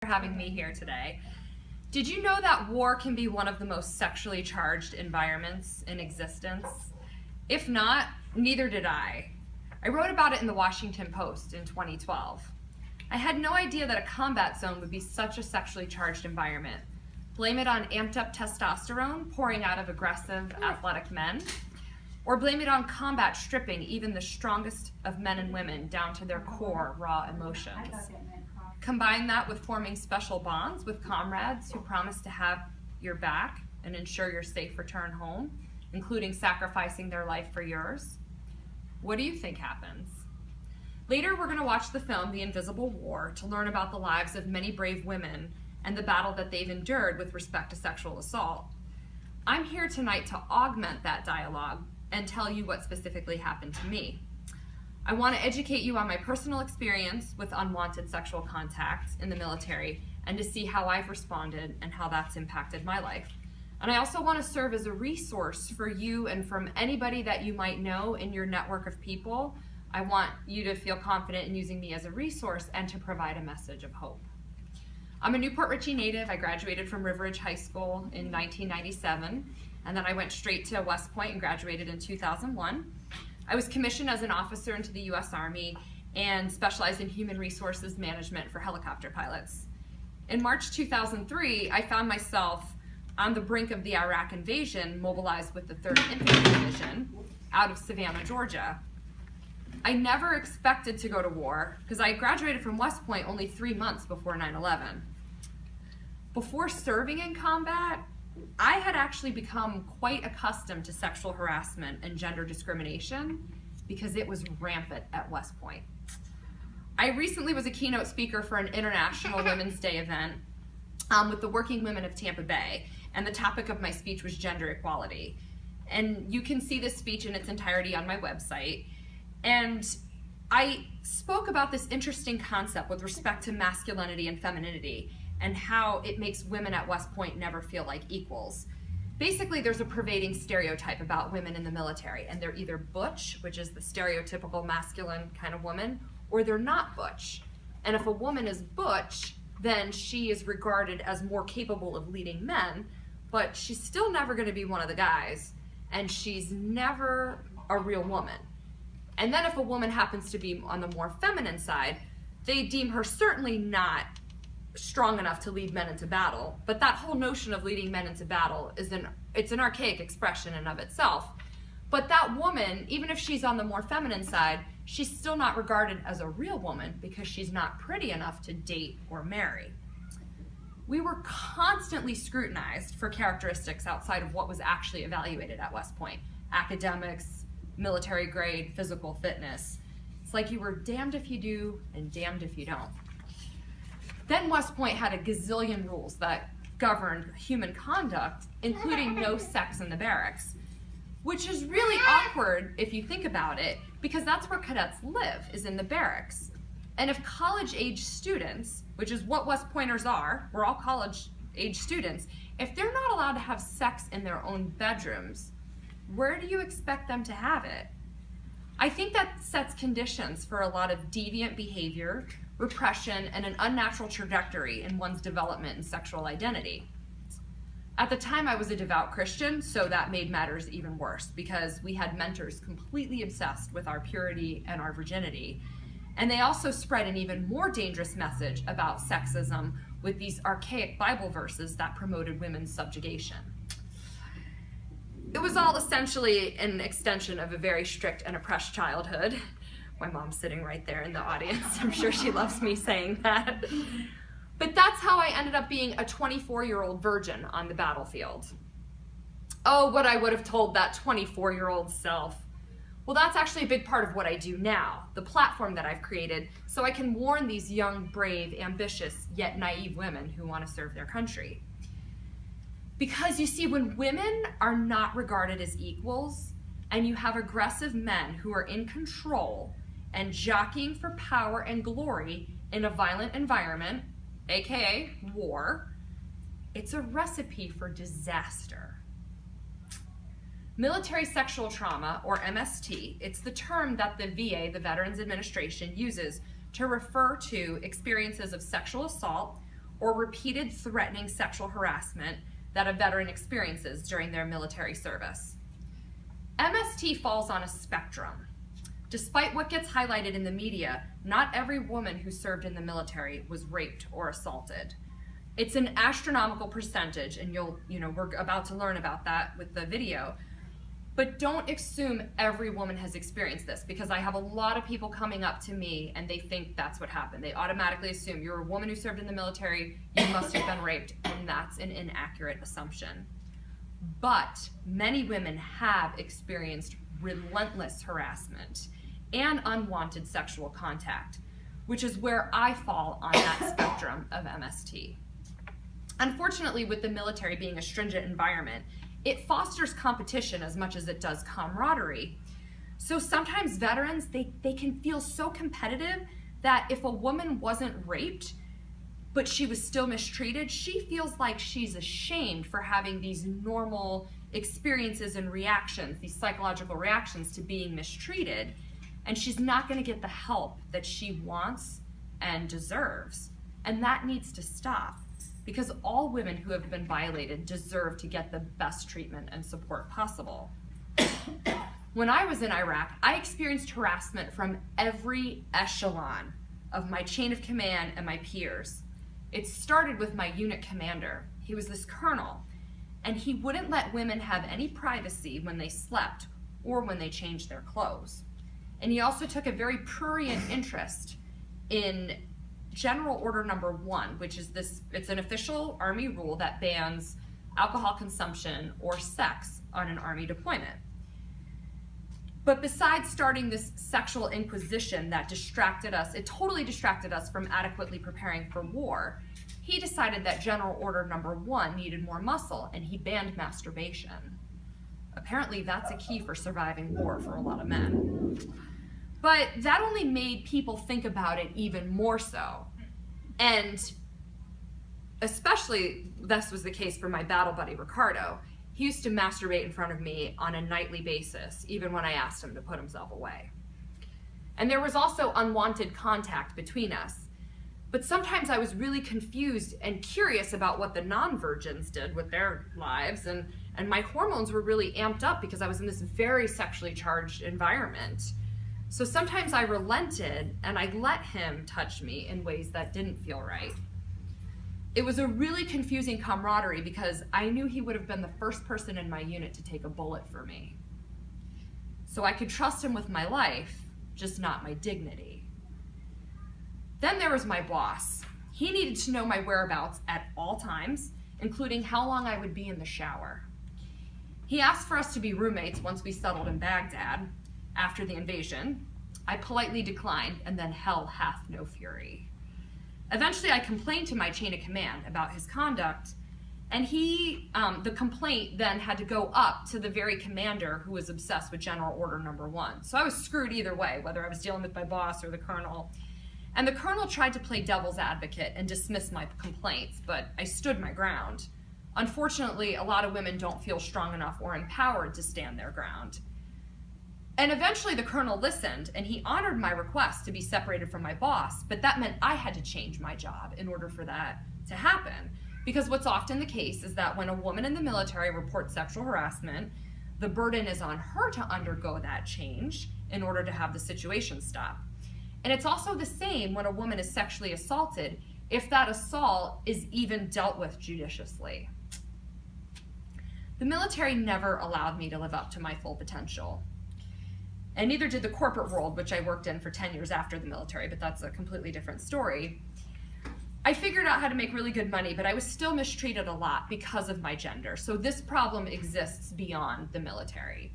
for having me here today. Did you know that war can be one of the most sexually charged environments in existence? If not, neither did I. I wrote about it in the Washington Post in 2012. I had no idea that a combat zone would be such a sexually charged environment. Blame it on amped up testosterone pouring out of aggressive, athletic men, or blame it on combat stripping even the strongest of men and women down to their core raw emotions. Combine that with forming special bonds with comrades who promise to have your back and ensure your safe return home, including sacrificing their life for yours. What do you think happens? Later, we're going to watch the film The Invisible War to learn about the lives of many brave women and the battle that they've endured with respect to sexual assault. I'm here tonight to augment that dialogue and tell you what specifically happened to me. I want to educate you on my personal experience with unwanted sexual contact in the military and to see how I've responded and how that's impacted my life. And I also want to serve as a resource for you and from anybody that you might know in your network of people. I want you to feel confident in using me as a resource and to provide a message of hope. I'm a Newport Richey native. I graduated from River Ridge High School in 1997, and then I went straight to West Point and graduated in 2001. I was commissioned as an officer into the U.S. Army and specialized in human resources management for helicopter pilots. In March 2003, I found myself on the brink of the Iraq invasion, mobilized with the 3rd Infantry Division out of Savannah, Georgia. I never expected to go to war because I graduated from West Point only 3 months before 9/11. Before serving in combat, I had actually become quite accustomed to sexual harassment and gender discrimination because it was rampant at West Point. I recently was a keynote speaker for an International Women's Day event with the Working Women of Tampa Bay, and the topic of my speech was gender equality. And you can see this speech in its entirety on my website. And I spoke about this interesting concept with respect to masculinity and femininity and how it makes women at West Point never feel like equals. Basically, there's a pervading stereotype about women in the military, and they're either butch, which is the stereotypical masculine kind of woman, or they're not butch. And if a woman is butch, then she is regarded as more capable of leading men, but she's still never going to be one of the guys, and she's never a real woman. And then if a woman happens to be on the more feminine side, they deem her certainly not strong enough to lead men into battle. But that whole notion of leading men into battle it's an archaic expression in and of itself. But that woman, even if she's on the more feminine side, she's still not regarded as a real woman because she's not pretty enough to date or marry. We were constantly scrutinized for characteristics outside of what was actually evaluated at West Point: academics, military grade, physical fitness. It's like you were damned if you do and damned if you don't. Then West Point had a gazillion rules that governed human conduct, including no sex in the barracks, which is really awkward if you think about it, because that's where cadets live, is in the barracks. And if college-age students, which is what West Pointers are, we're all college-age students, if they're not allowed to have sex in their own bedrooms, where do you expect them to have it? I think that sets conditions for a lot of deviant behavior, repression, and an unnatural trajectory in one's development and sexual identity. At the time, I was a devout Christian, so that made matters even worse because we had mentors completely obsessed with our purity and our virginity. And they also spread an even more dangerous message about sexism with these archaic Bible verses that promoted women's subjugation. It was all essentially an extension of a very strict and oppressed childhood. My mom's sitting right there in the audience. I'm sure she loves me saying that. But that's how I ended up being a 24-year-old virgin on the battlefield. Oh, what I would have told that 24-year-old self. Well, that's actually a big part of what I do now, the platform that I've created, so I can warn these young, brave, ambitious, yet naive women who want to serve their country. Because you see, when women are not regarded as equals, and you have aggressive men who are in control and jockeying for power and glory in a violent environment, aka war, it's a recipe for disaster. Military sexual trauma, or MST, it's the term that the VA, the Veterans Administration, uses to refer to experiences of sexual assault or repeated threatening sexual harassment that a veteran experiences during their military service. MST falls on a spectrum. Despite what gets highlighted in the media, not every woman who served in the military was raped or assaulted. It's an astronomical percentage, and we're about to learn about that with the video. But don't assume every woman has experienced this, because I have a lot of people coming up to me and they think that's what happened. They automatically assume you're a woman who served in the military, you must have been raped, and that's an inaccurate assumption. But many women have experienced relentless harassment and unwanted sexual contact, which is where I fall on that spectrum of MST. Unfortunately, with the military being a stringent environment, it fosters competition as much as it does camaraderie. So sometimes veterans, they can feel so competitive that if a woman wasn't raped, but she was still mistreated, she feels like she's ashamed for having these normal experiences and reactions, these psychological reactions to being mistreated, and she's not gonna get the help that she wants and deserves. And that needs to stop, because all women who have been violated deserve to get the best treatment and support possible. When I was in Iraq, I experienced harassment from every echelon of my chain of command and my peers. It started with my unit commander. He was this colonel, and he wouldn't let women have any privacy when they slept or when they changed their clothes. And he also took a very prurient interest in General Order Number 1, which is it's an official Army rule that bans alcohol consumption or sex on an Army deployment. But besides starting this sexual inquisition that it totally distracted us from adequately preparing for war, he decided that General Order Number 1 needed more muscle, and he banned masturbation. Apparently that's a key for surviving war for a lot of men. But that only made people think about it even more so. And especially this was the case for my battle buddy, Ricardo. He used to masturbate in front of me on a nightly basis, even when I asked him to put himself away. And there was also unwanted contact between us. But sometimes I was really confused and curious about what the non-virgins did with their lives, and my hormones were really amped up because I was in this very sexually charged environment. So sometimes I relented and I let him touch me in ways that didn't feel right. It was a really confusing camaraderie because I knew he would have been the first person in my unit to take a bullet for me. So I could trust him with my life, just not my dignity. Then there was my boss. He needed to know my whereabouts at all times, including how long I would be in the shower. He asked for us to be roommates once we settled in Baghdad. After the invasion, I politely declined, and then hell hath no fury. Eventually, I complained to my chain of command about his conduct, and the complaint then had to go up to the very commander who was obsessed with General Order Number 1. So I was screwed either way, whether I was dealing with my boss or the colonel. And the colonel tried to play devil's advocate and dismiss my complaints, but I stood my ground. Unfortunately, a lot of women don't feel strong enough or empowered to stand their ground. And eventually the colonel listened, and he honored my request to be separated from my boss, but that meant I had to change my job in order for that to happen. Because what's often the case is that when a woman in the military reports sexual harassment, the burden is on her to undergo that change in order to have the situation stop. And it's also the same when a woman is sexually assaulted, if that assault is even dealt with judiciously. The military never allowed me to live up to my full potential. And neither did the corporate world, which I worked in for 10 years after the military, but that's a completely different story. I figured out how to make really good money, but I was still mistreated a lot because of my gender. So this problem exists beyond the military.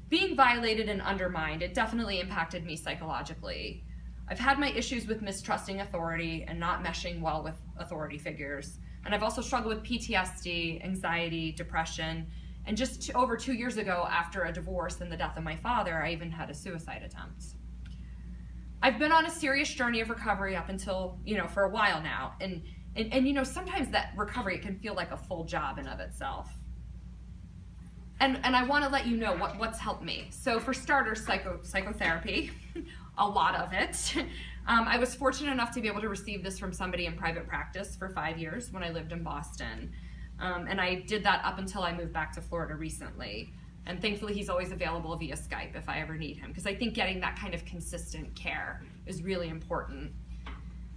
Being violated and undermined, it definitely impacted me psychologically. I've had my issues with mistrusting authority and not meshing well with authority figures. And I've also struggled with PTSD, anxiety, depression. And just over 2 years ago, after a divorce and the death of my father, I even had a suicide attempt. I've been on a serious journey of recovery up until, for a while now. And sometimes that recovery can feel like a full job in of itself. And I want to let you know what's helped me. So for starters, psychotherapy, a lot of it. I was fortunate enough to be able to receive this from somebody in private practice for 5 years when I lived in Boston. And I did that up until I moved back to Florida recently. And thankfully, he's always available via Skype if I ever need him, because I think getting that kind of consistent care is really important.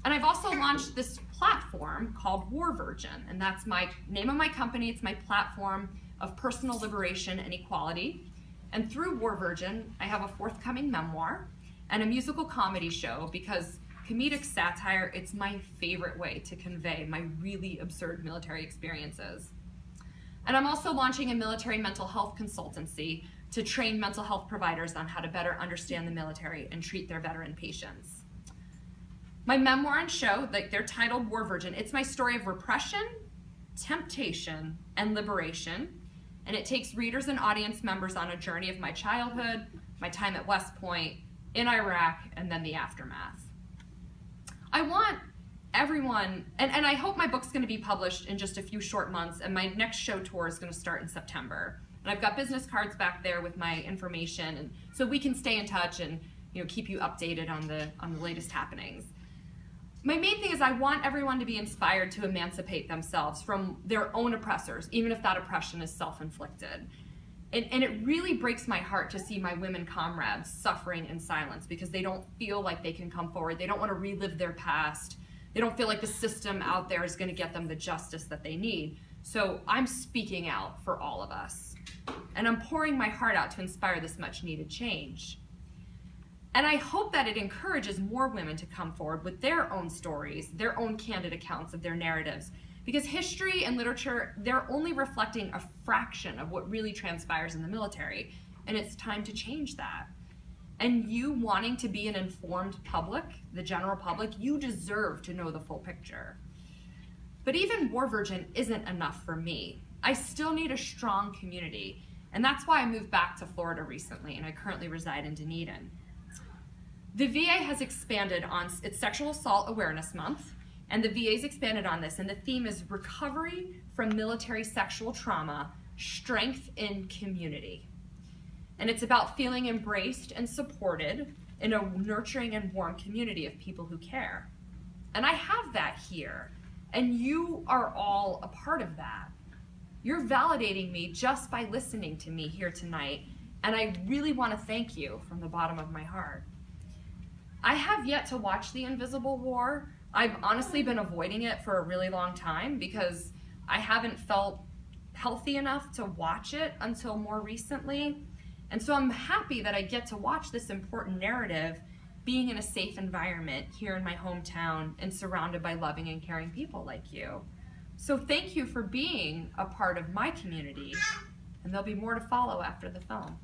And I've also launched this platform called War Virgin, and that's my name of my company. It's my platform of personal liberation and equality. And through War Virgin, I have a forthcoming memoir and a musical comedy show, because comedic satire, it's my favorite way to convey my really absurd military experiences. And I'm also launching a military mental health consultancy to train mental health providers on how to better understand the military and treat their veteran patients. My memoir and show, they're titled War Virgin. It's my story of repression, temptation, and liberation. And it takes readers and audience members on a journey of my childhood, my time at West Point, in Iraq, and then the aftermath. I want everyone, and I hope my book's going to be published in just a few short months, and my next show tour is going to start in September. And I've got business cards back there with my information, and so we can stay in touch and keep you updated on the latest happenings. My main thing is I want everyone to be inspired to emancipate themselves from their own oppressors, even if that oppression is self-inflicted. And it really breaks my heart to see my women comrades suffering in silence because they don't feel like they can come forward. They don't want to relive their past. They don't feel like the system out there is going to get them the justice that they need. So I'm speaking out for all of us. And I'm pouring my heart out to inspire this much needed change. And I hope that it encourages more women to come forward with their own stories, their own candid accounts of their narratives. Because history and literature, they're only reflecting a fraction of what really transpires in the military. And it's time to change that. And you wanting to be an informed public, the general public, you deserve to know the full picture. But even War Virgin isn't enough for me. I still need a strong community. And that's why I moved back to Florida recently, and I currently reside in Dunedin. The VA has expanded on its Sexual Assault Awareness Month, and the VA's expanded on this, and the theme is Recovery from Military Sexual Trauma, Strength in Community. And it's about feeling embraced and supported in a nurturing and warm community of people who care. And I have that here, and you are all a part of that. You're validating me just by listening to me here tonight, and I really want to thank you from the bottom of my heart. I have yet to watch The Invisible War. I've honestly been avoiding it for a really long time because I haven't felt healthy enough to watch it until more recently. And so I'm happy that I get to watch this important narrative being in a safe environment here in my hometown and surrounded by loving and caring people like you. So thank you for being a part of my community, and there'll be more to follow after the film.